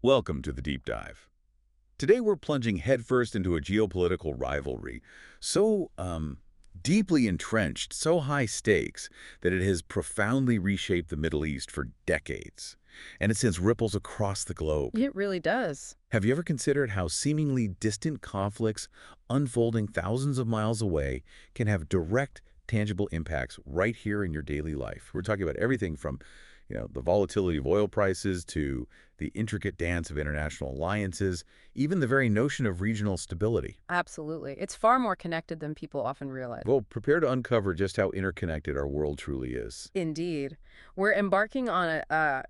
Welcome to the Deep Dive. Today we're plunging headfirst into a geopolitical rivalry so deeply entrenched, so high stakes, that it has profoundly reshaped the Middle East for decades, and it sends ripples across the globe. It really does. Have you ever considered how seemingly distant conflicts unfolding thousands of miles away can have direct, tangible impacts right here in your daily life? We're talking about everything from the volatility of oil prices to the intricate dance of international alliances, even the very notion of regional stability. Absolutely. It's far more connected than people often realize. Well, prepare to uncover just how interconnected our world truly is. Indeed. We're embarking on a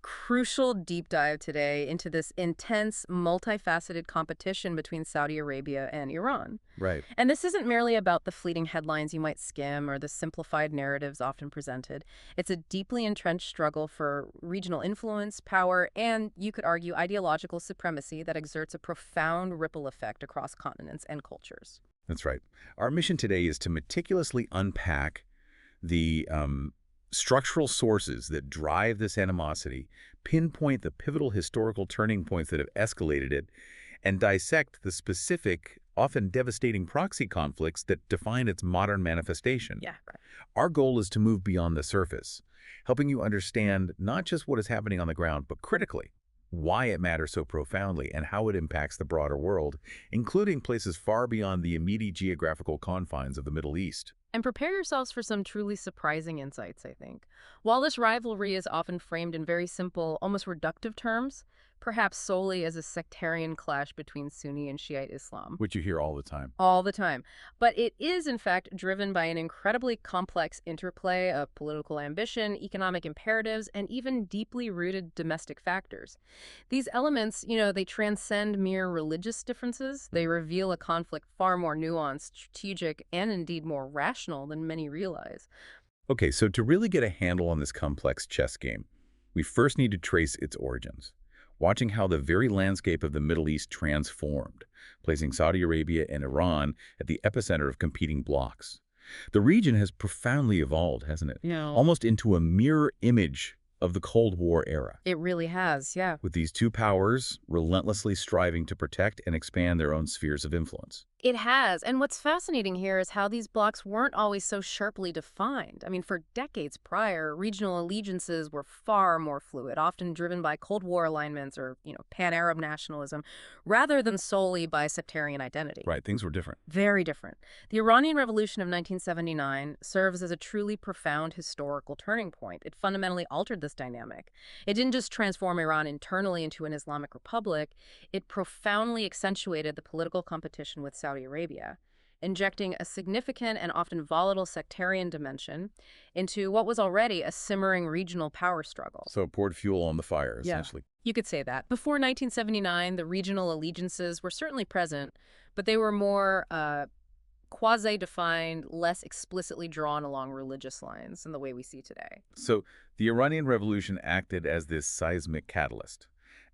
crucial deep dive today into this intense, multifaceted competition between Saudi Arabia and Iran. Right. And this isn't merely about the fleeting headlines you might skim or the simplified narratives often presented. It's a deeply entrenched struggle for regional influence, power, and, you could argue, ideological supremacy that exerts a profound ripple effect across continents and cultures. That's right. Our mission today is to meticulously unpack the structural sources that drive this animosity, pinpoint the pivotal historical turning points that have escalated it, and dissect the specific, often devastating proxy conflicts that define its modern manifestation. Yeah, right. Our goal is to move beyond the surface, helping you understand not just what is happening on the ground, but critically, why it matters so profoundly and how it impacts the broader world, including places far beyond the immediate geographical confines of the Middle East. And prepare yourselves for some truly surprising insights, I think. While this rivalry is often framed in very simple, almost reductive terms, perhaps solely as a sectarian clash between Sunni and Shiite Islam. Which you hear all the time. All the time. But it is, in fact, driven by an incredibly complex interplay of political ambition, economic imperatives, and even deeply rooted domestic factors. These elements, they transcend mere religious differences. They reveal a conflict far more nuanced, strategic, and indeed more rational than many realize. Okay, so to really get a handle on this complex chess game, we first need to trace its origins, watching how the very landscape of the Middle East transformed, placing Saudi Arabia and Iran at the epicenter of competing blocs. The region has profoundly evolved, hasn't it? Yeah. Almost into a mirror image of the Cold War era, It really has, yeah. with these two powers relentlessly striving to protect and expand their own spheres of influence. It has. And what's fascinating here is how these blocs weren't always so sharply defined. I mean, for decades prior, regional allegiances were far more fluid, often driven by Cold War alignments or, pan-Arab nationalism, rather than solely by sectarian identity. Right, things were different. Very different. The Iranian Revolution of 1979 serves as a truly profound historical turning point. It fundamentally altered this dynamic. It didn't just transform Iran internally into an Islamic republic, it profoundly accentuated the political competition with Saudi Arabia, injecting a significant and often volatile sectarian dimension into what was already a simmering regional power struggle. So it poured fuel on the fire, Yeah. essentially. You could say that. Before 1979, the regional allegiances were certainly present, but they were more quasi-defined, less explicitly drawn along religious lines in the way we see today. So the Iranian Revolution acted as this seismic catalyst.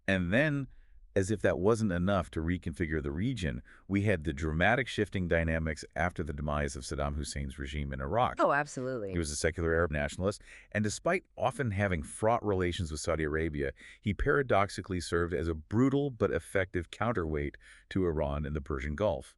And then, as if that wasn't enough to reconfigure the region, we had the dramatic shifting dynamics after the demise of Saddam Hussein's regime in Iraq. Oh, absolutely. He was a secular Arab nationalist, and despite often having fraught relations with Saudi Arabia, he paradoxically served as a brutal but effective counterweight to Iran in the Persian Gulf.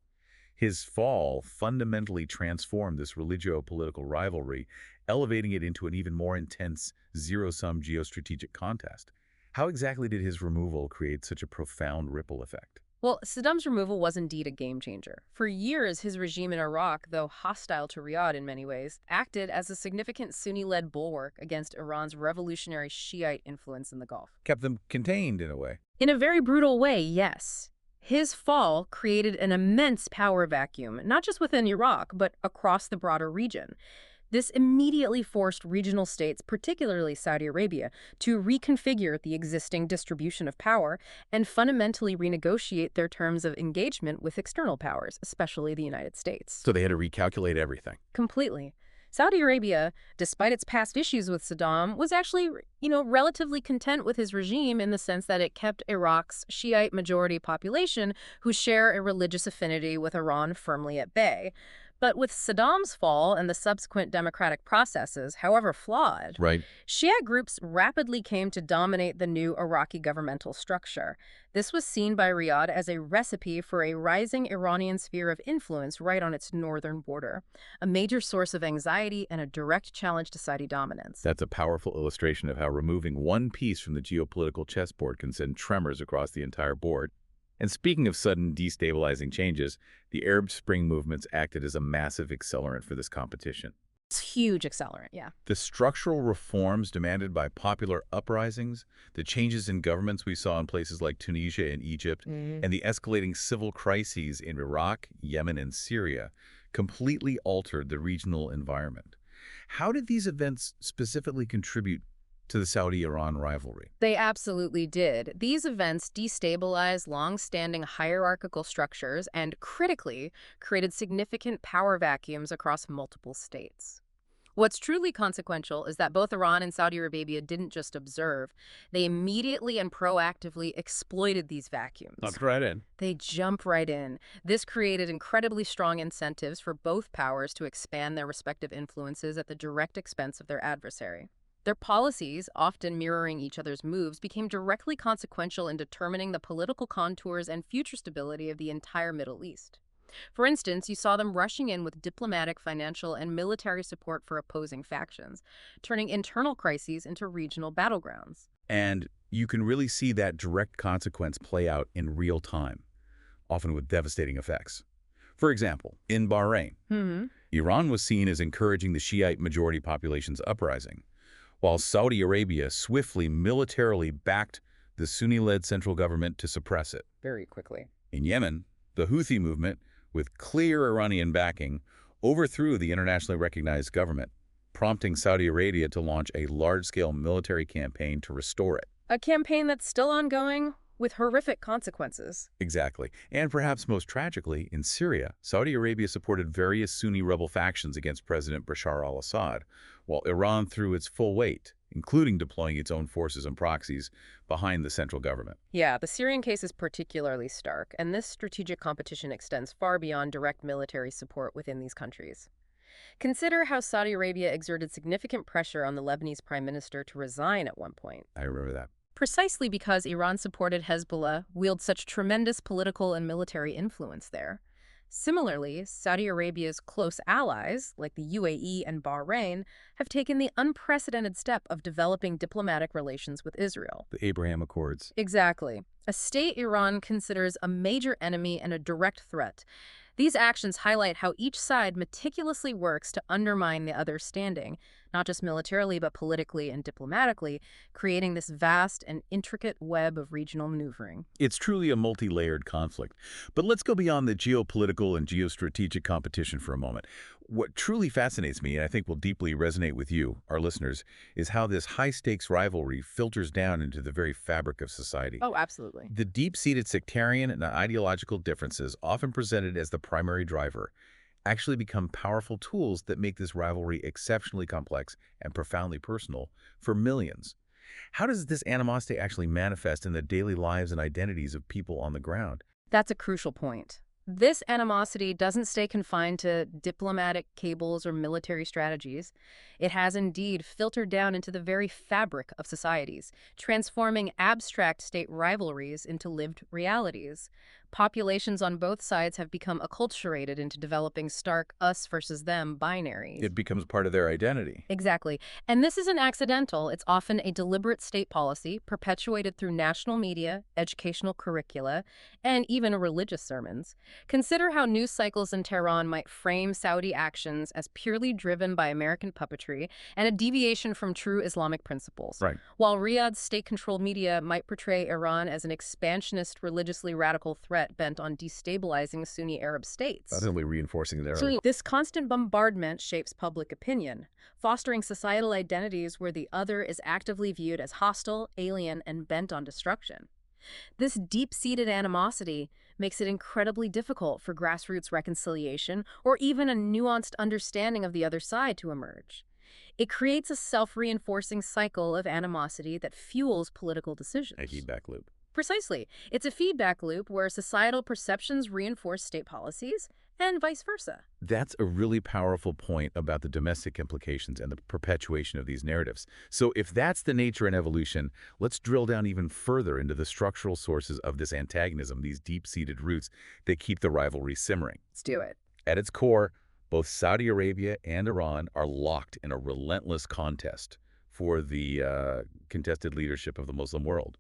His fall fundamentally transformed this religio-political rivalry, elevating it into an even more intense, zero-sum geostrategic contest. How exactly did his removal create such a profound ripple effect? Well, Saddam's removal was indeed a game changer. For years, his regime in Iraq, though hostile to Riyadh in many ways, acted as a significant Sunni-led bulwark against Iran's revolutionary Shiite influence in the Gulf. Kept them contained in a way. In a very brutal way, yes. His fall created an immense power vacuum, not just within Iraq, but across the broader region. This immediately forced regional states, particularly Saudi Arabia, to reconfigure the existing distribution of power and fundamentally renegotiate their terms of engagement with external powers, especially the United States. So they had to recalculate everything. Completely. Saudi Arabia, despite its past issues with Saddam, was actually, relatively content with his regime in the sense that it kept Iraq's Shiite majority population, who share a religious affinity with Iran, firmly at bay. But with Saddam's fall and the subsequent democratic processes, however flawed, Right. Shia groups rapidly came to dominate the new Iraqi governmental structure. This was seen by Riyadh as a recipe for a rising Iranian sphere of influence right on its northern border, a major source of anxiety and a direct challenge to Saudi dominance. That's a powerful illustration of how removing one piece from the geopolitical chessboard can send tremors across the entire board. And speaking of sudden destabilizing changes, the Arab Spring movements acted as a massive accelerant for this competition. It's a huge accelerant, yeah. The structural reforms demanded by popular uprisings, the changes in governments we saw in places like Tunisia and Egypt, and the escalating civil crises in Iraq, Yemen, and Syria completely altered the regional environment. How did these events specifically contribute to the Saudi-Iran rivalry? They absolutely did. These events destabilized long-standing hierarchical structures and, critically, created significant power vacuums across multiple states. What's truly consequential is that both Iran and Saudi Arabia didn't just observe, they immediately and proactively exploited these vacuums. Jumped right in. They jump right in. This created incredibly strong incentives for both powers to expand their respective influences at the direct expense of their adversary. Their policies, often mirroring each other's moves, became directly consequential in determining the political contours and future stability of the entire Middle East. For instance, you saw them rushing in with diplomatic, financial, and military support for opposing factions, turning internal crises into regional battlegrounds. And you can really see that direct consequence play out in real time, often with devastating effects. For example, in Bahrain, Iran was seen as encouraging the Shiite majority population's uprising, while Saudi Arabia swiftly militarily backed the Sunni-led central government to suppress it. Very quickly. In Yemen, the Houthi movement, with clear Iranian backing, overthrew the internationally recognized government, prompting Saudi Arabia to launch a large-scale military campaign to restore it. A campaign that's still ongoing, with horrific consequences. Exactly. And perhaps most tragically, in Syria, Saudi Arabia supported various Sunni rebel factions against President Bashar al-Assad, while Iran threw its full weight, including deploying its own forces and proxies behind the central government. Yeah, the Syrian case is particularly stark, and this strategic competition extends far beyond direct military support within these countries. Consider how Saudi Arabia exerted significant pressure on the Lebanese prime minister to resign at one point. I remember that. Precisely because Iran-supported Hezbollah wields such tremendous political and military influence there. Similarly, Saudi Arabia's close allies, like the UAE and Bahrain, have taken the unprecedented step of developing diplomatic relations with Israel. The Abraham Accords. Exactly. A state Iran considers a major enemy and a direct threat. These actions highlight how each side meticulously works to undermine the other's standing, not just militarily but politically and diplomatically, creating this vast and intricate web of regional maneuvering. It's truly a multi-layered conflict. But let's go beyond the geopolitical and geostrategic competition for a moment. What truly fascinates me, and I think will deeply resonate with you, our listeners, is how this high-stakes rivalry filters down into the very fabric of society. Oh, absolutely. The deep-seated sectarian and ideological differences, often presented as the primary driver, actually become powerful tools that make this rivalry exceptionally complex and profoundly personal for millions. How does this animosity actually manifest in the daily lives and identities of people on the ground? That's a crucial point. This animosity doesn't stay confined to diplomatic cables or military strategies. It has indeed filtered down into the very fabric of societies, transforming abstract state rivalries into lived realities. Populations on both sides have become acculturated into developing stark us versus them binaries. It becomes part of their identity. Exactly. And this isn't accidental. It's often a deliberate state policy perpetuated through national media, educational curricula, and even religious sermons. Consider how news cycles in Tehran might frame Saudi actions as purely driven by American puppetry and a deviation from true Islamic principles. Right. While Riyadh's state-controlled media might portray Iran as an expansionist, religiously radical threat bent on destabilizing Sunni Arab states. Not only reinforcing their So this constant bombardment shapes public opinion, fostering societal identities where the other is actively viewed as hostile, alien, and bent on destruction. This deep-seated animosity makes it incredibly difficult for grassroots reconciliation or even a nuanced understanding of the other side to emerge. It creates a self-reinforcing cycle of animosity that fuels political decisions. a feedback loop. Precisely. It's a feedback loop where societal perceptions reinforce state policies and vice versa. That's a really powerful point about the domestic implications and the perpetuation of these narratives. So if that's the nature and evolution, let's drill down even further into the structural sources of this antagonism, these deep-seated roots that keep the rivalry simmering. Let's do it. At its core, both Saudi Arabia and Iran are locked in a relentless contest for the contested leadership of the Muslim world.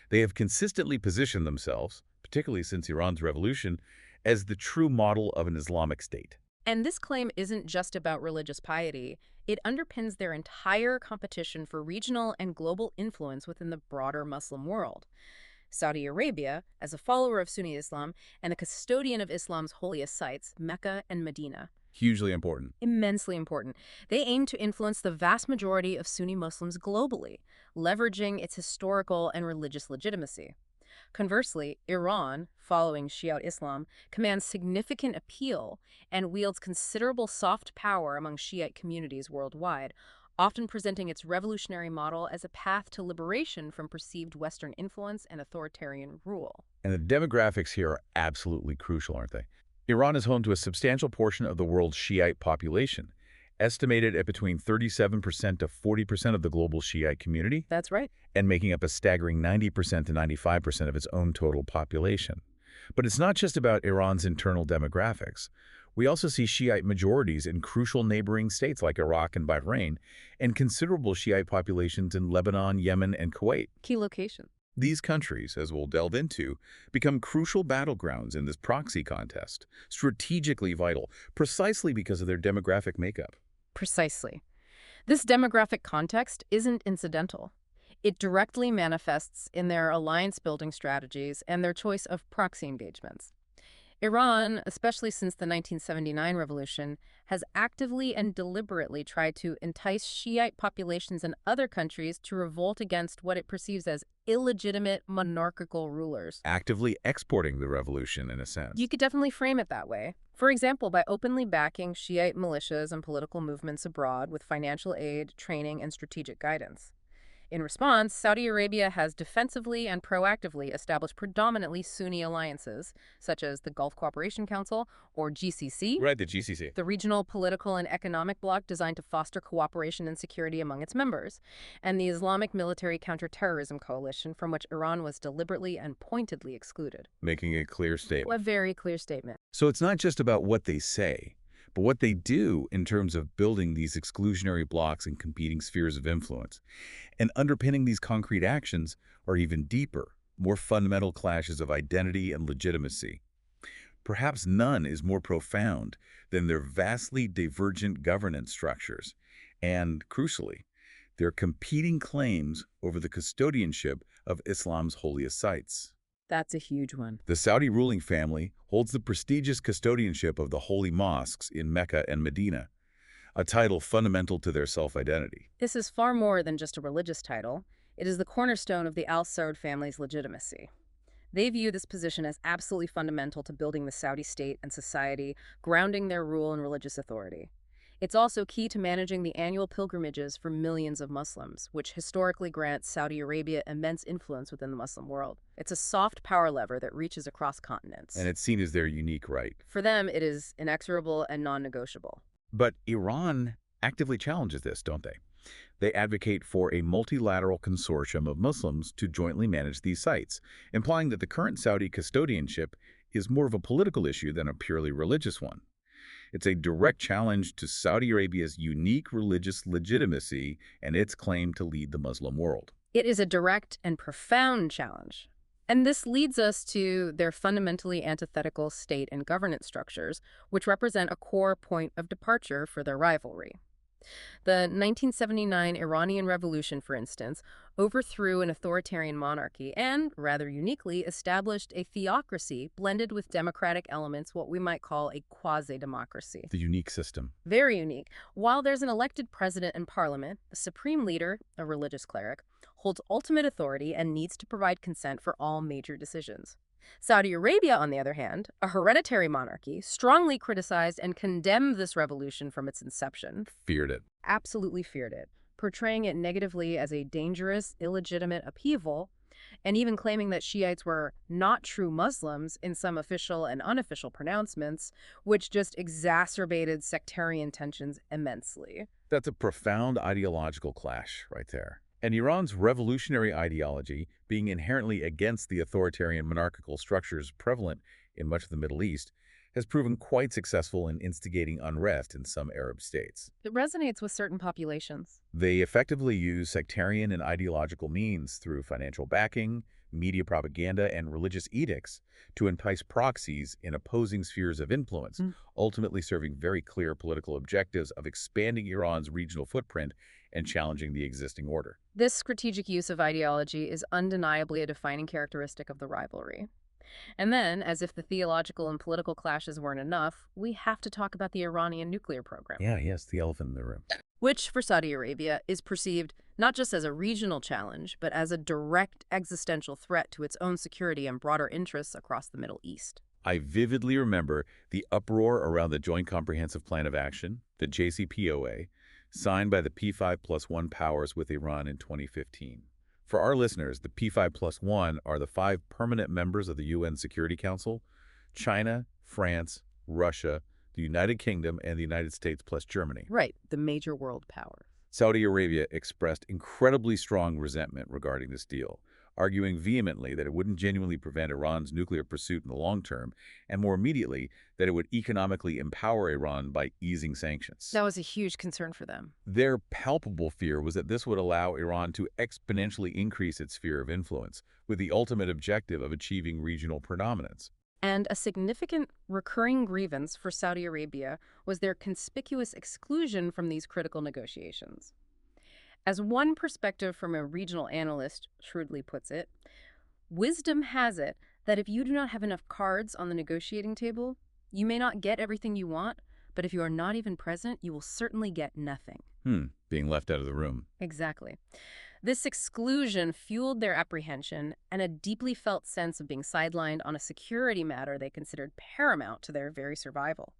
They have consistently positioned themselves, particularly since Iran's revolution, as the true model of an Islamic state. And this claim isn't just about religious piety. It underpins their entire competition for regional and global influence within the broader Muslim world. Saudi Arabia, as a follower of Sunni Islam and the custodian of Islam's holiest sites, Mecca and Medina, Hugely important. immensely important. They aim to influence the vast majority of Sunni Muslims globally, leveraging its historical and religious legitimacy. Conversely, Iran, following Shiite Islam, commands significant appeal and wields considerable soft power among Shiite communities worldwide, often presenting its revolutionary model as a path to liberation from perceived Western influence and authoritarian rule. And the demographics here are absolutely crucial, aren't they? Iran is home to a substantial portion of the world's Shiite population, estimated at between 37% to 40% of the global Shiite community, That's right. and making up a staggering 90% to 95% of its own total population. But it's not just about Iran's internal demographics. We also see Shiite majorities in crucial neighboring states like Iraq and Bahrain, and considerable Shiite populations in Lebanon, Yemen, and Kuwait. Key location. These countries, as we'll delve into, become crucial battlegrounds in this proxy contest, strategically vital, precisely because of their demographic makeup. Precisely. This demographic context isn't incidental. It directly manifests in their alliance-building strategies and their choice of proxy engagements. Iran, especially since the 1979 revolution, has actively and deliberately tried to entice Shiite populations in other countries to revolt against what it perceives as illegitimate monarchical rulers. Actively exporting the revolution, in a sense. You could definitely frame it that way. For example, by openly backing Shiite militias and political movements abroad with financial aid, training, and strategic guidance. In response, Saudi Arabia has defensively and proactively established predominantly Sunni alliances, such as the Gulf Cooperation Council, or GCC, Right, the GCC. the regional political and economic bloc designed to foster cooperation and security among its members, and the Islamic Military Counterterrorism Coalition, from which Iran was deliberately and pointedly excluded. Making a clear A statement. very clear statement. So it's not just about what they say, but what they do in terms of building these exclusionary blocks and competing spheres of influence. And underpinning these concrete actions are even deeper, more fundamental clashes of identity and legitimacy. Perhaps none is more profound than their vastly divergent governance structures and, crucially, their competing claims over the custodianship of Islam's holiest sites. That's a huge one. The Saudi ruling family holds the prestigious custodianship of the holy mosques in Mecca and Medina, a title fundamental to their self-identity. This is far more than just a religious title. It is the cornerstone of the Al Saud family's legitimacy. They view this position as absolutely fundamental to building the Saudi state and society, grounding their rule in religious authority. It's also key to managing the annual pilgrimages for millions of Muslims, which historically grants Saudi Arabia immense influence within the Muslim world. It's a soft power lever that reaches across continents. And it's seen as their unique right. For them, it is inexorable and non-negotiable. But Iran actively challenges this, don't they? They advocate for a multilateral consortium of Muslims to jointly manage these sites, implying that the current Saudi custodianship is more of a political issue than a purely religious one. It's a direct challenge to Saudi Arabia's unique religious legitimacy and its claim to lead the Muslim world. It is a direct and profound challenge. And this leads us to their fundamentally antithetical state and governance structures, which represent a core point of departure for their rivalry. The 1979 Iranian Revolution, for instance, overthrew an authoritarian monarchy and, rather uniquely, established a theocracy blended with democratic elements, what we might call a quasi-democracy. The unique system. Very unique. While there's an elected president and parliament, the supreme leader, a religious cleric, holds ultimate authority and needs to provide consent for all major decisions. Saudi Arabia, on the other hand, a hereditary monarchy, strongly criticized and condemned this revolution from its inception. Feared it. Absolutely feared it, portraying it negatively as a dangerous, illegitimate upheaval. and even claiming that Shiites were not true Muslims in some official and unofficial pronouncements, which just exacerbated sectarian tensions immensely. That's a profound ideological clash right there. And Iran's revolutionary ideology, being inherently against the authoritarian monarchical structures prevalent in much of the Middle East, has proven quite successful in instigating unrest in some Arab states. It resonates with certain populations. They effectively use sectarian and ideological means through financial backing, media propaganda, and religious edicts to entice proxies in opposing spheres of influence, ultimately serving very clear political objectives of expanding Iran's regional footprint and challenging the existing order. This strategic use of ideology is undeniably a defining characteristic of the rivalry. And then, as if the theological and political clashes weren't enough, we have to talk about the Iranian nuclear program, Yes, the elephant in the room. which for Saudi Arabia is perceived not just as a regional challenge, but as a direct existential threat to its own security and broader interests across the Middle East. I vividly remember the uproar around the Joint Comprehensive Plan of Action, the JCPOA, signed by the P5+1 powers with Iran in 2015. For our listeners, the P5+1 are the 5 permanent members of the UN Security Council: China, France, Russia, the United Kingdom, and the United States plus Germany. Right, the major world power. Saudi Arabia expressed incredibly strong resentment regarding this deal, arguing vehemently that it wouldn't genuinely prevent Iran's nuclear pursuit in the long term, and more immediately, that it would economically empower Iran by easing sanctions. That was a huge concern for them. Their palpable fear was that this would allow Iran to exponentially increase its sphere of influence, with the ultimate objective of achieving regional predominance. And a significant recurring grievance for Saudi Arabia was their conspicuous exclusion from these critical negotiations. As one perspective from a regional analyst shrewdly puts it, wisdom has it that if you do not have enough cards on the negotiating table, you may not get everything you want, but if you are not even present, you will certainly get nothing. Being left out of the room. Exactly. This exclusion fueled their apprehension and a deeply felt sense of being sidelined on a security matter they considered paramount to their very survival.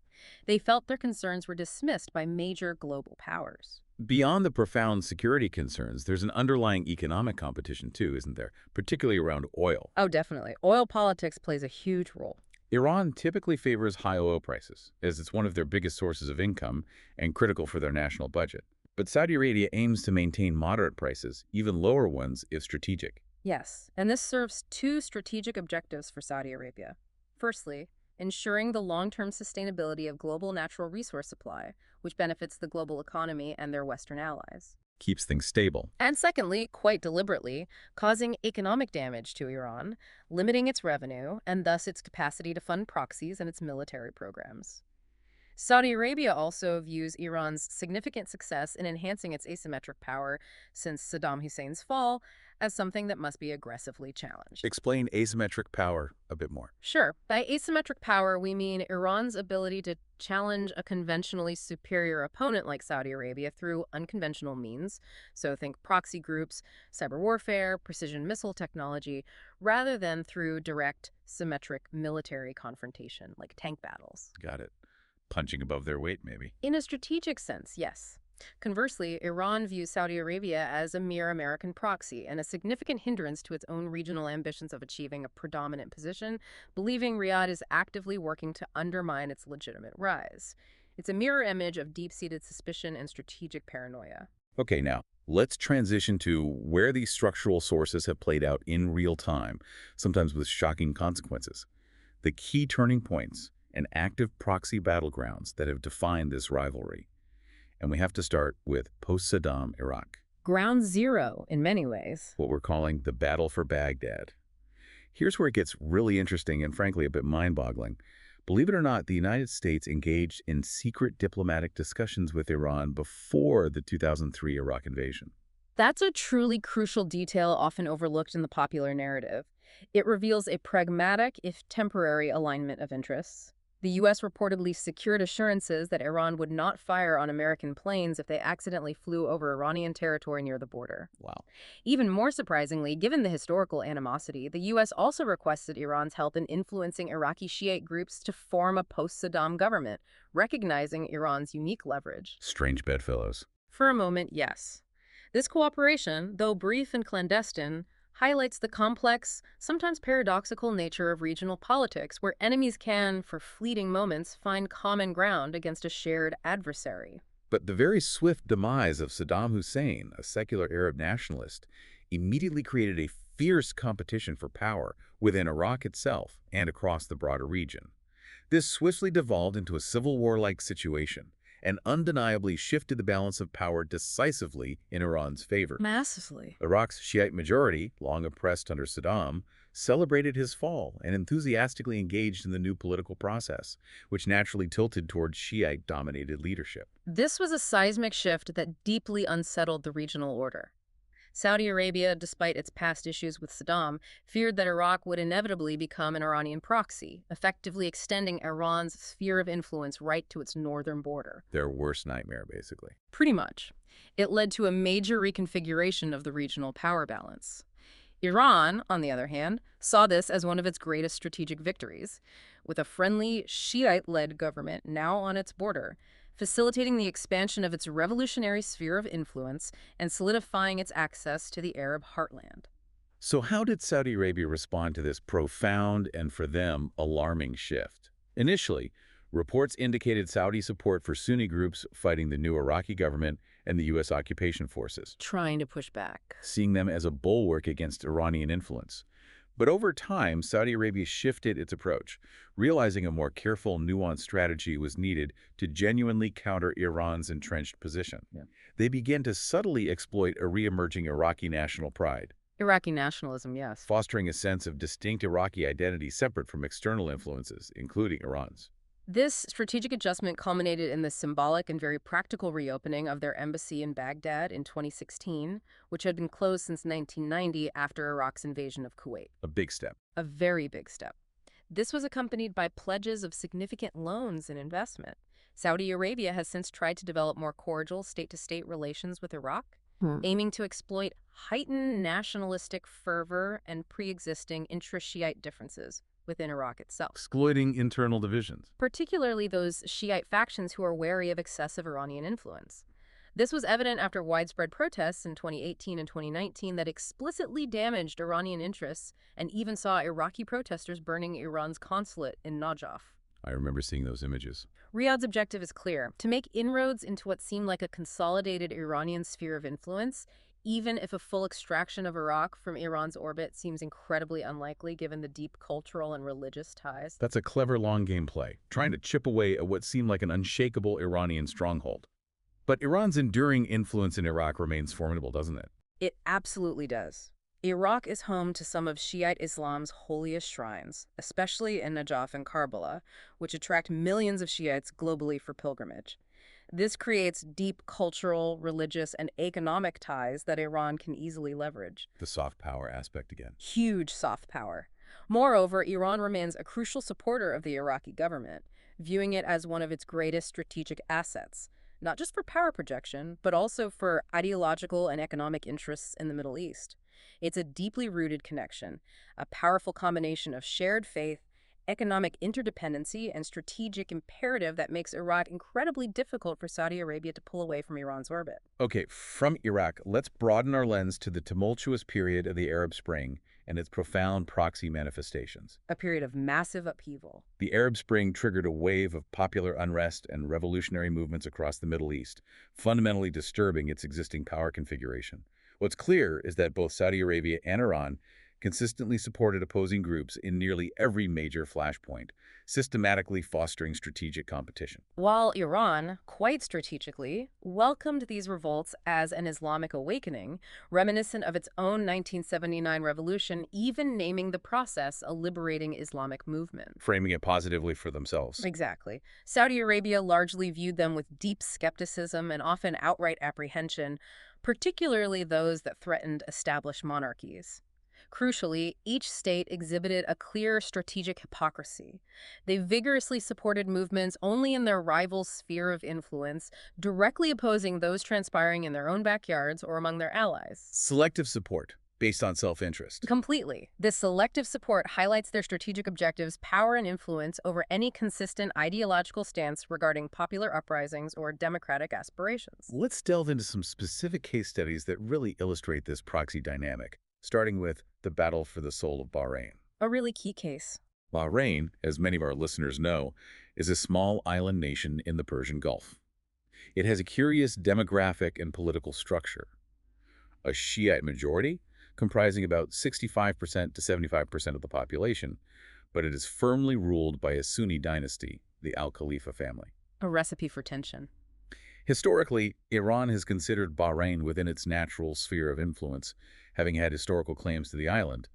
They felt their concerns were dismissed by major global powers. Beyond the profound security concerns, there's an underlying economic competition too, isn't there? Particularly around oil. Oh, definitely. Oil politics plays a huge role. Iran typically favors high oil prices, as it's one of their biggest sources of income and critical for their national budget. But Saudi Arabia aims to maintain moderate prices, even lower ones if strategic. Yes, and this serves two strategic objectives for Saudi Arabia. Firstly, ensuring the long-term sustainability of global natural resource supply, which benefits the global economy and their Western allies. Keeps things stable. And secondly, quite deliberately, causing economic damage to Iran, limiting its revenue, and thus its capacity to fund proxies and its military programs. Saudi Arabia also views Iran's significant success in enhancing its asymmetric power since Saddam Hussein's fall as something that must be aggressively challenged. Explain asymmetric power a bit more. Sure. By asymmetric power, we mean Iran's ability to challenge a conventionally superior opponent like Saudi Arabia through unconventional means. So think proxy groups, cyber warfare, precision missile technology, rather than through direct, symmetric military confrontation like tank battles. Got it. Punching above their weight, maybe. In a strategic sense, yes. Conversely, Iran views Saudi Arabia as a mere American proxy and a significant hindrance to its own regional ambitions of achieving a predominant position, believing Riyadh is actively working to undermine its legitimate rise. It's a mirror image of deep-seated suspicion and strategic paranoia. Okay, now, let's transition to where these structural sources have played out in real time, sometimes with shocking consequences. The key turning points and active proxy battlegrounds that have defined this rivalry. And we have to start with post-Saddam Iraq. Ground zero, in many ways. What we're calling the Battle for Baghdad. Here's where it gets really interesting and frankly a bit mind-boggling. Believe it or not, the United States engaged in secret diplomatic discussions with Iran before the 2003 Iraq invasion. That's a truly crucial detail often overlooked in the popular narrative. It reveals a pragmatic, if temporary, alignment of interests. The U.S. reportedly secured assurances that Iran would not fire on American planes if they accidentally flew over Iranian territory near the border. Wow. Even more surprisingly, given the historical animosity, the U.S. also requested Iran's help in influencing Iraqi Shiite groups to form a post-Saddam government, recognizing Iran's unique leverage. Strange bedfellows. For a moment, yes. This cooperation, though brief and clandestine, highlights the complex, sometimes paradoxical nature of regional politics, where enemies can, for fleeting moments, find common ground against a shared adversary. But the very swift demise of Saddam Hussein, a secular Arab nationalist, immediately created a fierce competition for power within Iraq itself and across the broader region. This swiftly devolved into a civil war-like situation and undeniably shifted the balance of power decisively in Iran's favor. Massively. Iraq's Shiite majority, long oppressed under Saddam, celebrated his fall and enthusiastically engaged in the new political process, which naturally tilted towards Shiite-dominated leadership. This was a seismic shift that deeply unsettled the regional order. Saudi Arabia, despite its past issues with Saddam, feared that Iraq would inevitably become an Iranian proxy, effectively extending Iran's sphere of influence right to its northern border. Their worst nightmare, basically. Pretty much. It led to a major reconfiguration of the regional power balance. Iran, on the other hand, saw this as one of its greatest strategic victories, with a friendly, Shiite-led government now on its border, facilitating the expansion of its revolutionary sphere of influence and solidifying its access to the Arab heartland. So how did Saudi Arabia respond to this profound and, for them, alarming shift? Initially, reports indicated Saudi support for Sunni groups fighting the new Iraqi government and the U.S. occupation forces, Trying to push back. seeing them as a bulwark against Iranian influence. But over time, Saudi Arabia shifted its approach, realizing a more careful, nuanced strategy was needed to genuinely counter Iran's entrenched position. They began to subtly exploit a re-emerging Iraqi national pride, Iraqi nationalism, yes. fostering a sense of distinct Iraqi identity separate from external influences, including Iran's. This strategic adjustment culminated in the symbolic and very practical reopening of their embassy in Baghdad in 2016, which had been closed since 1990 after Iraq's invasion of Kuwait. A big step. A very big step. This was accompanied by pledges of significant loans and investment. Saudi Arabia has since tried to develop more cordial state-to-state relations with Iraq, aiming to exploit heightened nationalistic fervor and pre-existing intra-Shiite differences within Iraq itself, Exploiting internal divisions. particularly those Shiite factions who are wary of excessive Iranian influence. This was evident after widespread protests in 2018 and 2019 that explicitly damaged Iranian interests and even saw Iraqi protesters burning Iran's consulate in Najaf. I remember seeing those images. Riyadh's objective is clear: to make inroads into what seemed like a consolidated Iranian sphere of influence, even if a full extraction of Iraq from Iran's orbit seems incredibly unlikely given the deep cultural and religious ties. That's a clever long-game play, trying to chip away at what seemed like an unshakable Iranian stronghold. But Iran's enduring influence in Iraq remains formidable, doesn't it? It absolutely does. Iraq is home to some of Shiite Islam's holiest shrines, especially in Najaf and Karbala, which attract millions of Shiites globally for pilgrimage. This creates deep cultural, religious, and economic ties that Iran can easily leverage. The soft power aspect again. Huge soft power. Moreover, Iran remains a crucial supporter of the Iraqi government, viewing it as one of its greatest strategic assets, not just for power projection, but also for ideological and economic interests in the Middle East. It's a deeply rooted connection, a powerful combination of shared faith, economic interdependency, and strategic imperative that makes Iraq incredibly difficult for Saudi Arabia to pull away from Iran's orbit. Okay, from Iraq, let's broaden our lens to the tumultuous period of the Arab Spring and its profound proxy manifestations. A period of massive upheaval. The Arab Spring triggered a wave of popular unrest and revolutionary movements across the Middle East, fundamentally disturbing its existing power configuration. What's clear is that both Saudi Arabia and Iran consistently supported opposing groups in nearly every major flashpoint, systematically fostering strategic competition. While Iran, quite strategically, welcomed these revolts as an Islamic awakening, reminiscent of its own 1979 revolution, even naming the process a liberating Islamic movement. Framing it positively for themselves. Exactly. Saudi Arabia largely viewed them with deep skepticism and often outright apprehension, particularly those that threatened established monarchies. Crucially, each state exhibited a clear strategic hypocrisy. They vigorously supported movements only in their rival's sphere of influence, directly opposing those transpiring in their own backyards or among their allies. Selective support, based on self-interest. Completely. This selective support highlights their strategic objectives, power, and influence over any consistent ideological stance regarding popular uprisings or democratic aspirations. Let's delve into some specific case studies that really illustrate this proxy dynamic. starting with the battle for the soul of Bahrain. A really key case. Bahrain, as many of our listeners know, is a small island nation in the Persian Gulf. It has a curious demographic and political structure. A Shiite majority, comprising about 65% to 75% of the population, but it is firmly ruled by a Sunni dynasty, the Al Khalifa family. A recipe for tension. Historically, Iran has considered Bahrain within its natural sphere of influence, having had historical claims to the island,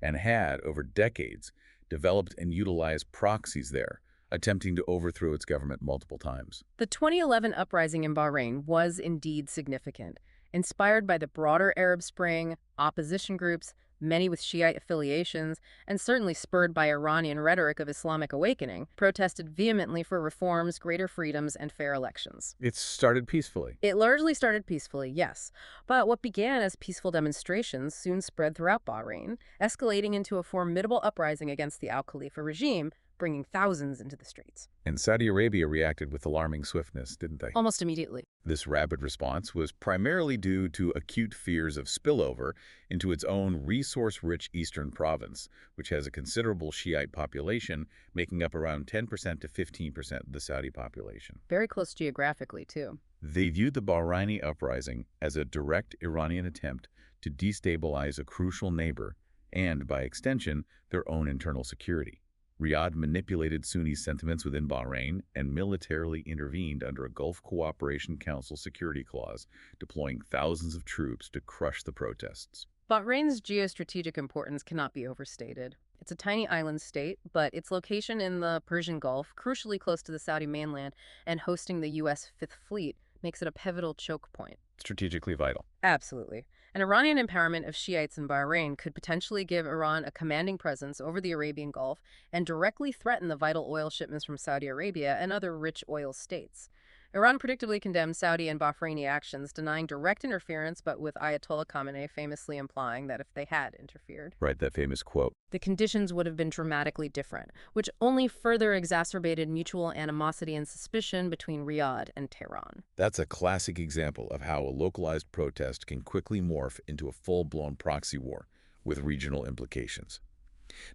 and had, over decades, developed and utilized proxies there, attempting to overthrow its government multiple times. The 2011 uprising in Bahrain was indeed significant. Inspired by the broader Arab Spring, opposition groups, many with Shiite affiliations, and certainly spurred by Iranian rhetoric of Islamic awakening, protested vehemently for reforms, greater freedoms, and fair elections. It started peacefully. It largely started peacefully, yes, but what began as peaceful demonstrations soon spread throughout Bahrain, escalating into a formidable uprising against the Al Khalifa regime, bringing thousands into the streets. And Saudi Arabia reacted with alarming swiftness, didn't they? Almost immediately. This rapid response was primarily due to acute fears of spillover into its own resource-rich eastern province, which has a considerable Shiite population, making up around 10% to 15% of the Saudi population. Very close geographically, too. They viewed the Bahraini uprising as a direct Iranian attempt to destabilize a crucial neighbor and, by extension, their own internal security. Riyadh manipulated Sunni sentiments within Bahrain and militarily intervened under a Gulf Cooperation Council security clause, deploying thousands of troops to crush the protests. Bahrain's geostrategic importance cannot be overstated. It's a tiny island state, but its location in the Persian Gulf, crucially close to the Saudi mainland and hosting the U.S. Fifth Fleet, makes it a pivotal choke point. Strategically vital. Absolutely. An Iranian empowerment of Shiites in Bahrain could potentially give Iran a commanding presence over the Arabian Gulf and directly threaten the vital oil shipments from Saudi Arabia and other rich oil states. Iran predictably condemned Saudi and Bahraini actions, denying direct interference, but with Ayatollah Khamenei famously implying that if they had interfered, Right, that famous quote. the conditions would have been dramatically different, which only further exacerbated mutual animosity and suspicion between Riyadh and Tehran. That's a classic example of how a localized protest can quickly morph into a full-blown proxy war with regional implications.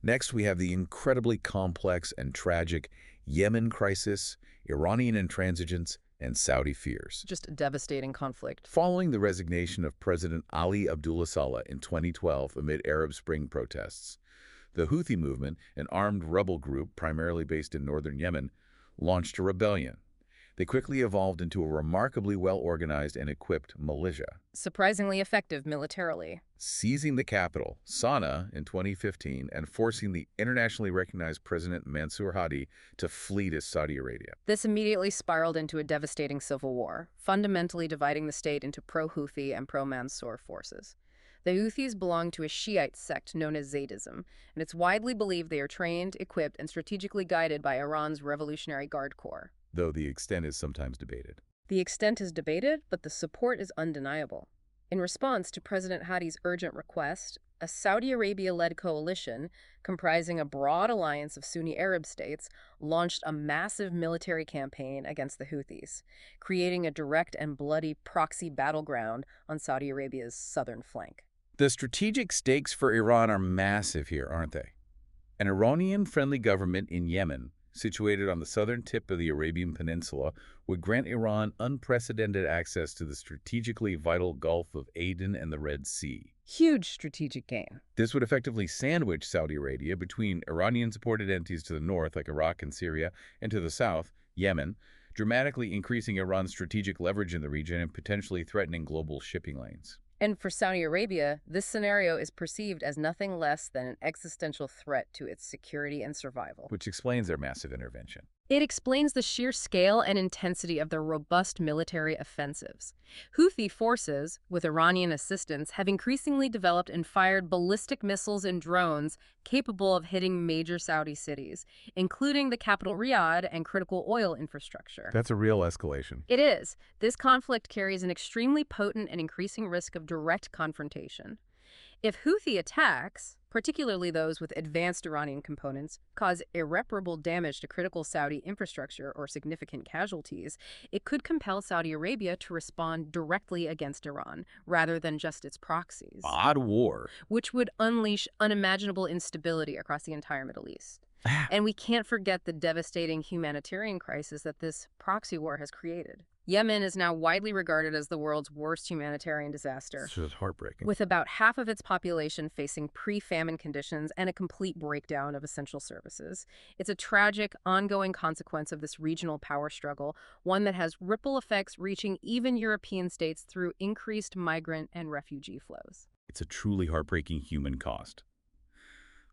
Next, we have the incredibly complex and tragic Yemen crisis, Iranian intransigence, and Saudi fears. Just a devastating conflict. Following the resignation of President Ali Abdullah Saleh in 2012 amid Arab Spring protests, the Houthi movement, an armed rebel group primarily based in northern Yemen, launched a rebellion. They quickly evolved into a remarkably well-organized and equipped militia, Surprisingly effective militarily. seizing the capital, Sana'a, in 2015 and forcing the internationally recognized President Mansour Hadi to flee to Saudi Arabia. This immediately spiraled into a devastating civil war, fundamentally dividing the state into pro-Houthi and pro-Mansour forces. The Houthis belong to a Shiite sect known as Zaydism, and it's widely believed they are trained, equipped, and strategically guided by Iran's Revolutionary Guard Corps. Though the extent is sometimes debated. The extent is debated, but the support is undeniable. In response to President Hadi's urgent request, a Saudi Arabia-led coalition, comprising a broad alliance of Sunni Arab states, launched a massive military campaign against the Houthis, creating a direct and bloody proxy battleground on Saudi Arabia's southern flank. The strategic stakes for Iran are massive here, aren't they? An Iranian-friendly government in Yemen, situated on the southern tip of the Arabian Peninsula, would grant Iran unprecedented access to the strategically vital Gulf of Aden and the Red Sea. Huge strategic gain. This would effectively sandwich Saudi Arabia between Iranian-supported entities to the north, like Iraq and Syria, and to the south, Yemen, dramatically increasing Iran's strategic leverage in the region and potentially threatening global shipping lanes. And for Saudi Arabia, this scenario is perceived as nothing less than an existential threat to its security and survival. Which explains their massive intervention. It explains the sheer scale and intensity of their robust military offensives. Houthi forces, with Iranian assistance, have increasingly developed and fired ballistic missiles and drones capable of hitting major Saudi cities, including the capital Riyadh and critical oil infrastructure. That's a real escalation. It is. This conflict carries an extremely potent and increasing risk of direct confrontation. If Houthi attacks, particularly those with advanced Iranian components, cause irreparable damage to critical Saudi infrastructure or significant casualties, it could compel Saudi Arabia to respond directly against Iran, rather than just its proxies, Odd war. which would unleash unimaginable instability across the entire Middle East. And we can't forget the devastating humanitarian crisis that this proxy war has created. Yemen is now widely regarded as the world's worst humanitarian disaster, It's just heartbreaking. with about half of its population facing pre-famine conditions and a complete breakdown of essential services. It's a tragic, ongoing consequence of this regional power struggle, one that has ripple effects reaching even European states through increased migrant and refugee flows. It's a truly heartbreaking human cost.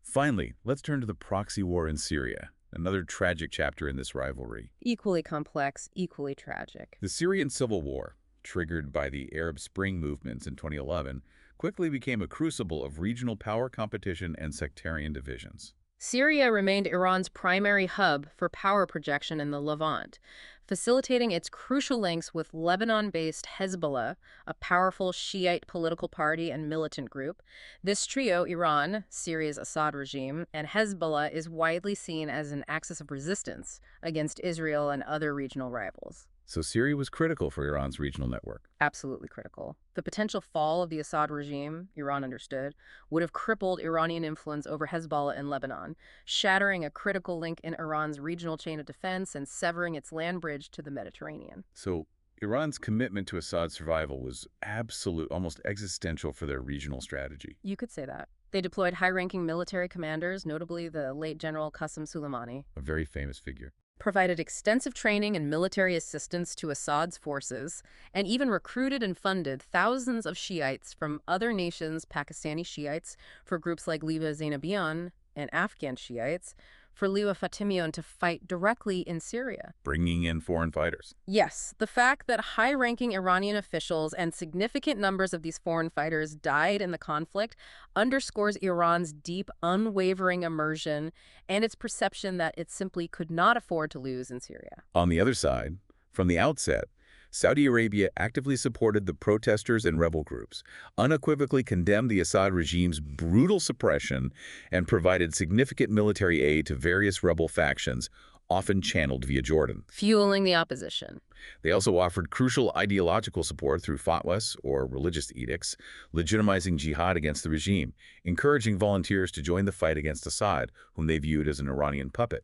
Finally, let's turn to the proxy war in Syria, another tragic chapter in this rivalry. Equally complex, equally tragic. The Syrian civil war, triggered by the Arab Spring movements in 2011, quickly became a crucible of regional power competition and sectarian divisions. Syria remained Iran's primary hub for power projection in the Levant, facilitating its crucial links with Lebanon-based Hezbollah, a powerful Shiite political party and militant group. This trio, Iran, Syria's Assad regime, and Hezbollah, is widely seen as an axis of resistance against Israel and other regional rivals. So Syria was critical for Iran's regional network. Absolutely critical. The potential fall of the Assad regime, Iran understood, would have crippled Iranian influence over Hezbollah in Lebanon, shattering a critical link in Iran's regional chain of defense and severing its land bridge to the Mediterranean. So Iran's commitment to Assad's survival was absolute, almost existential for their regional strategy. You could say that. They deployed high-ranking military commanders, notably the late General Qasem Soleimani, A very famous figure. provided extensive training and military assistance to Assad's forces, and even recruited and funded thousands of Shiites from other nations, Pakistani Shiites, for groups like Liwa Zainabiyan, and Afghan Shiites, for Liwa Fatimiyon to fight directly in Syria. Bringing in foreign fighters. Yes, the fact that high-ranking Iranian officials and significant numbers of these foreign fighters died in the conflict underscores Iran's deep, unwavering immersion and its perception that it simply could not afford to lose in Syria. On the other side, from the outset, Saudi Arabia actively supported the protesters and rebel groups, unequivocally condemned the Assad regime's brutal suppression, and provided significant military aid to various rebel factions, often channeled via Jordan. Fueling the opposition. They also offered crucial ideological support through fatwas, or religious edicts, legitimizing jihad against the regime, encouraging volunteers to join the fight against Assad, whom they viewed as an Iranian puppet.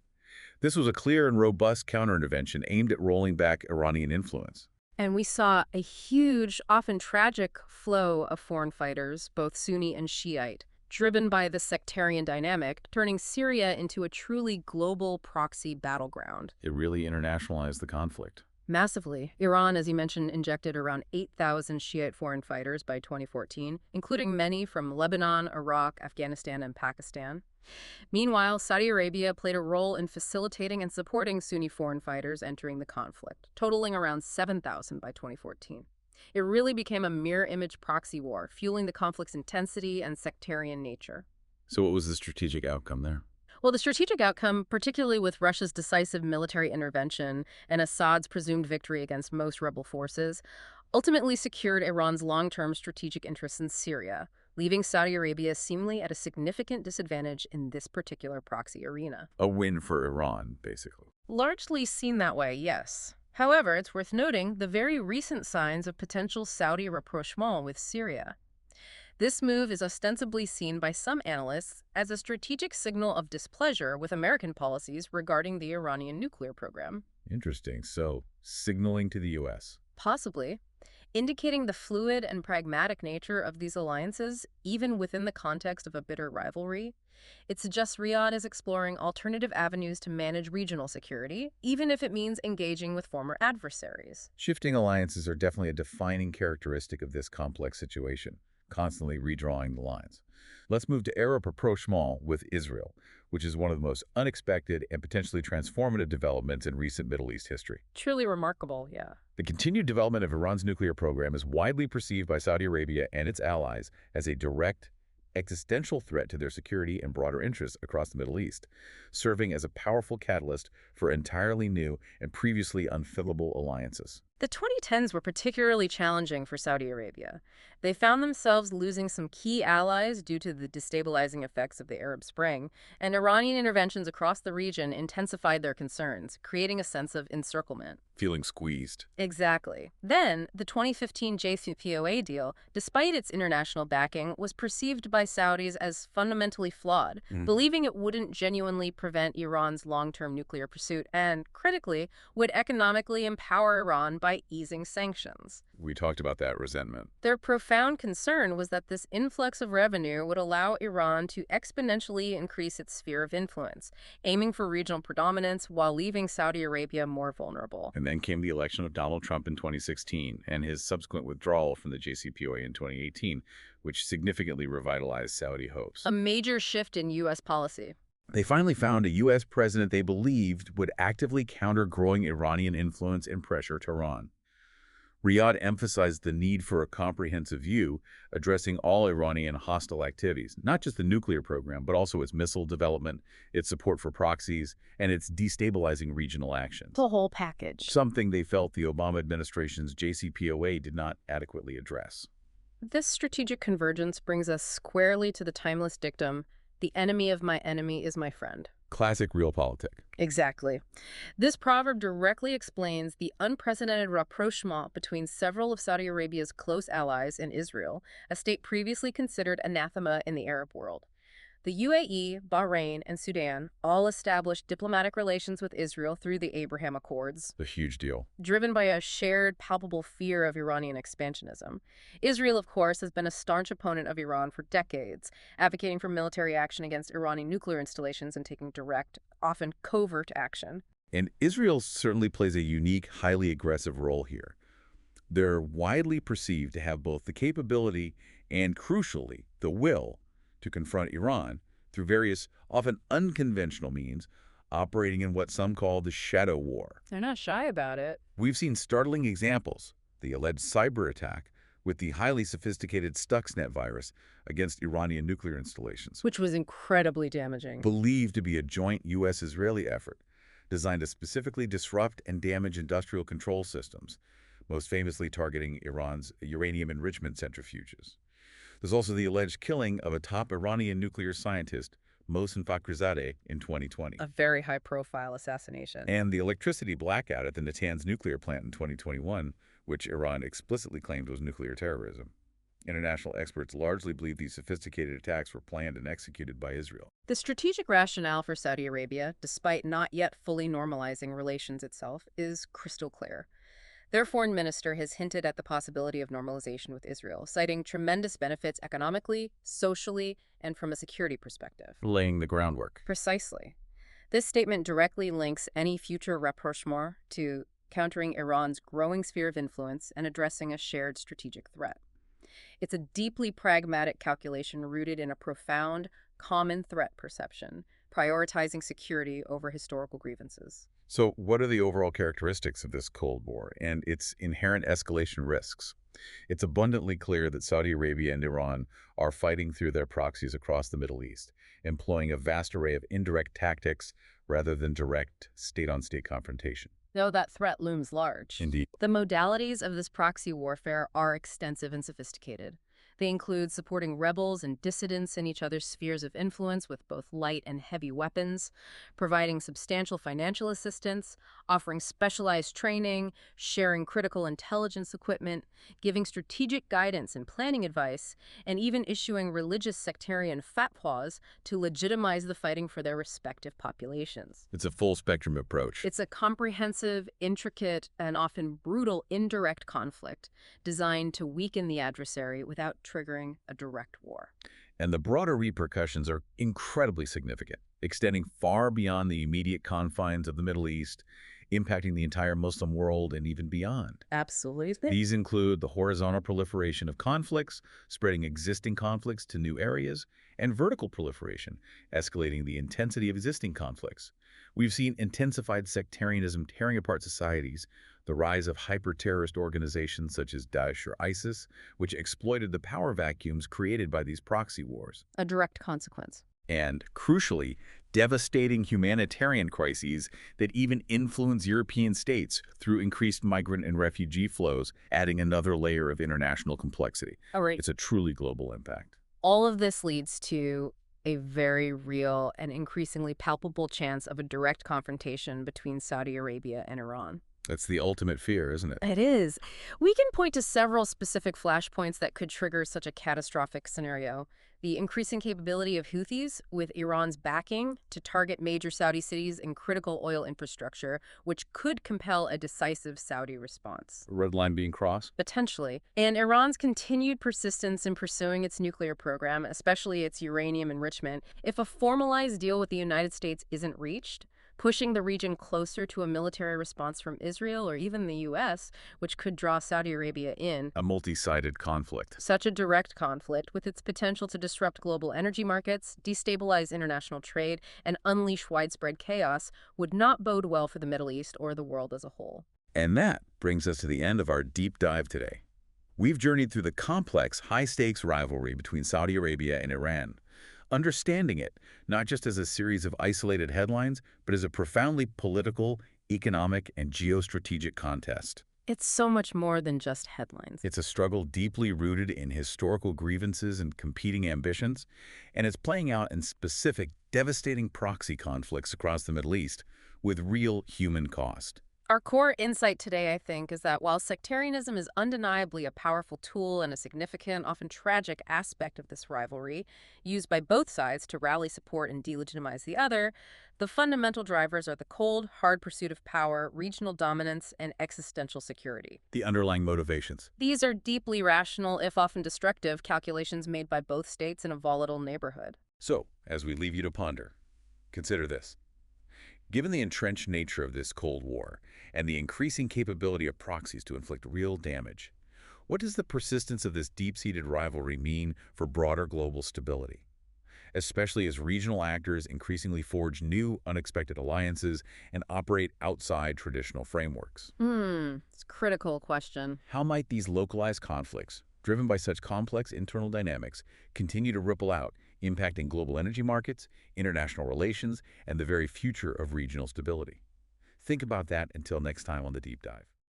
This was a clear and robust counterintervention aimed at rolling back Iranian influence. And we saw a huge, often tragic flow of foreign fighters, both Sunni and Shiite, driven by the sectarian dynamic, turning Syria into a truly global proxy battleground. It really internationalized the conflict. Massively. Iran, as you mentioned, injected around 8,000 Shiite foreign fighters by 2014, including many from Lebanon, Iraq, Afghanistan, and Pakistan. Meanwhile, Saudi Arabia played a role in facilitating and supporting Sunni foreign fighters entering the conflict, totaling around 7,000 by 2014. It really became a mirror-image proxy war, fueling the conflict's intensity and sectarian nature. So what was the strategic outcome there? Well, the strategic outcome, particularly with Russia's decisive military intervention and Assad's presumed victory against most rebel forces, ultimately secured Iran's long-term strategic interests in Syria, leaving Saudi Arabia seemingly at a significant disadvantage in this particular proxy arena. A win for Iran, basically. Largely seen that way, yes. However, it's worth noting the very recent signs of potential Saudi rapprochement with Syria. This move is ostensibly seen by some analysts as a strategic signal of displeasure with American policies regarding the Iranian nuclear program. Interesting. So, signaling to the U.S. Possibly, indicating the fluid and pragmatic nature of these alliances, even within the context of a bitter rivalry. It suggests Riyadh is exploring alternative avenues to manage regional security, even if it means engaging with former adversaries. Shifting alliances are definitely a defining characteristic of this complex situation, constantly redrawing the lines. Let's move to Arab rapprochement with Israel, which is one of the most unexpected and potentially transformative developments in recent Middle East history. Truly remarkable, yeah. The continued development of Iran's nuclear program is widely perceived by Saudi Arabia and its allies as a direct, existential threat to their security and broader interests across the Middle East, serving as a powerful catalyst for entirely new and previously unfillable alliances. The 2010s were particularly challenging for Saudi Arabia. They found themselves losing some key allies due to the destabilizing effects of the Arab Spring, and Iranian interventions across the region intensified their concerns, creating a sense of encirclement. Feeling squeezed. Exactly. Then, the 2015 JCPOA deal, despite its international backing, was perceived by Saudis as fundamentally flawed, believing it wouldn't genuinely prevent Iran's long-term nuclear pursuit and, critically, would economically empower Iran by easing sanctions. We talked about that resentment. Their profound concern was that this influx of revenue would allow Iran to exponentially increase its sphere of influence, aiming for regional predominance while leaving Saudi Arabia more vulnerable. And then came the election of Donald Trump in 2016 and his subsequent withdrawal from the JCPOA in 2018, which significantly revitalized Saudi hopes. A major shift in U.S. policy. They finally found a U.S. president they believed would actively counter growing Iranian influence and pressure to Iran. Riyadh emphasized the need for a comprehensive view, addressing all Iranian hostile activities, not just the nuclear program, but also its missile development, its support for proxies, and its destabilizing regional actions. The whole package. Something they felt the Obama administration's JCPOA did not adequately address. This strategic convergence brings us squarely to the timeless dictum, "The enemy of my enemy is my friend." Classic realpolitik. Exactly. This proverb directly explains the unprecedented rapprochement between several of Saudi Arabia's close allies and Israel, a state previously considered anathema in the Arab world. The UAE, Bahrain, and Sudan all established diplomatic relations with Israel through the Abraham Accords, A huge deal. driven by a shared, palpable fear of Iranian expansionism. Israel, of course, has been a staunch opponent of Iran for decades, advocating for military action against Iranian nuclear installations and taking direct, often covert action. And Israel certainly plays a unique, highly aggressive role here. They're widely perceived to have both the capability and, crucially, the will to confront Iran through various, often unconventional means, operating in what some call the shadow war. They're not shy about it. We've seen startling examples, the alleged cyber attack with the highly sophisticated Stuxnet virus against Iranian nuclear installations, Which was incredibly damaging. believed to be a joint U.S.-Israeli effort designed to specifically disrupt and damage industrial control systems, most famously targeting Iran's uranium enrichment centrifuges. There's also the alleged killing of a top Iranian nuclear scientist, Mohsen Fakhrizadeh, in 2020. A very high-profile assassination. And the electricity blackout at the Natanz nuclear plant in 2021, which Iran explicitly claimed was nuclear terrorism. International experts largely believe these sophisticated attacks were planned and executed by Israel. The strategic rationale for Saudi Arabia, despite not yet fully normalizing relations itself, is crystal clear. Their foreign minister has hinted at the possibility of normalization with Israel, citing tremendous benefits economically, socially, and from a security perspective. Laying the groundwork. Precisely. This statement directly links any future rapprochement to countering Iran's growing sphere of influence and addressing a shared strategic threat. It's a deeply pragmatic calculation rooted in a profound, common threat perception, prioritizing security over historical grievances. So what are the overall characteristics of this Cold War and its inherent escalation risks? It's abundantly clear that Saudi Arabia and Iran are fighting through their proxies across the Middle East, employing a vast array of indirect tactics rather than direct state-on-state confrontation. Though that threat looms large. Indeed. The modalities of this proxy warfare are extensive and sophisticated. They include supporting rebels and dissidents in each other's spheres of influence with both light and heavy weapons, providing substantial financial assistance, offering specialized training, sharing critical intelligence equipment, giving strategic guidance and planning advice, and even issuing religious sectarian fatwas to legitimize the fighting for their respective populations. It's a full-spectrum approach. It's a comprehensive, intricate, and often brutal indirect conflict designed to weaken the adversary without triggering a direct war. And the broader repercussions are incredibly significant, extending far beyond the immediate confines of the Middle East, impacting the entire Muslim world and even beyond. Absolutely. These include the horizontal proliferation of conflicts, spreading existing conflicts to new areas, and vertical proliferation, escalating the intensity of existing conflicts. We've seen intensified sectarianism tearing apart societies, the rise of hyper-terrorist organizations such as Daesh or ISIS, which exploited the power vacuums created by these proxy wars. A direct consequence. And, crucially, devastating humanitarian crises that even influence European states through increased migrant and refugee flows, adding another layer of international complexity. All right. It's a truly global impact. All of this leads to a very real and increasingly palpable chance of a direct confrontation between Saudi Arabia and Iran. That's the ultimate fear, isn't it? It is. We can point to several specific flashpoints that could trigger such a catastrophic scenario. The increasing capability of Houthis, with Iran's backing, to target major Saudi cities and critical oil infrastructure, which could compel a decisive Saudi response. Red line being crossed? Potentially. And Iran's continued persistence in pursuing its nuclear program, especially its uranium enrichment, if a formalized deal with the United States isn't reached, pushing the region closer to a military response from Israel or even the U.S., which could draw Saudi Arabia in. A multi-sided conflict. Such a direct conflict, with its potential to disrupt global energy markets, destabilize international trade, and unleash widespread chaos, would not bode well for the Middle East or the world as a whole. And that brings us to the end of our deep dive today. We've journeyed through the complex, high-stakes rivalry between Saudi Arabia and Iran, understanding it not just as a series of isolated headlines, but as a profoundly political, economic, and geostrategic contest. It's so much more than just headlines. It's a struggle deeply rooted in historical grievances and competing ambitions, and it's playing out in specific, devastating proxy conflicts across the Middle East with real human cost. Our core insight today, I think, is that while sectarianism is undeniably a powerful tool and a significant, often tragic aspect of this rivalry, used by both sides to rally support and delegitimize the other, the fundamental drivers are the cold, hard pursuit of power, regional dominance, and existential security. The underlying motivations. These are deeply rational, if often destructive, calculations made by both states in a volatile neighborhood. So, as we leave you to ponder, consider this. Given the entrenched nature of this Cold War and the increasing capability of proxies to inflict real damage, what does the persistence of this deep-seated rivalry mean for broader global stability? Especially as regional actors increasingly forge new, unexpected alliances and operate outside traditional frameworks. It's a critical question. How might these localized conflicts, driven by such complex internal dynamics, continue to ripple out, impacting global energy markets, international relations, and the very future of regional stability? Think about that until next time on The Deep Dive.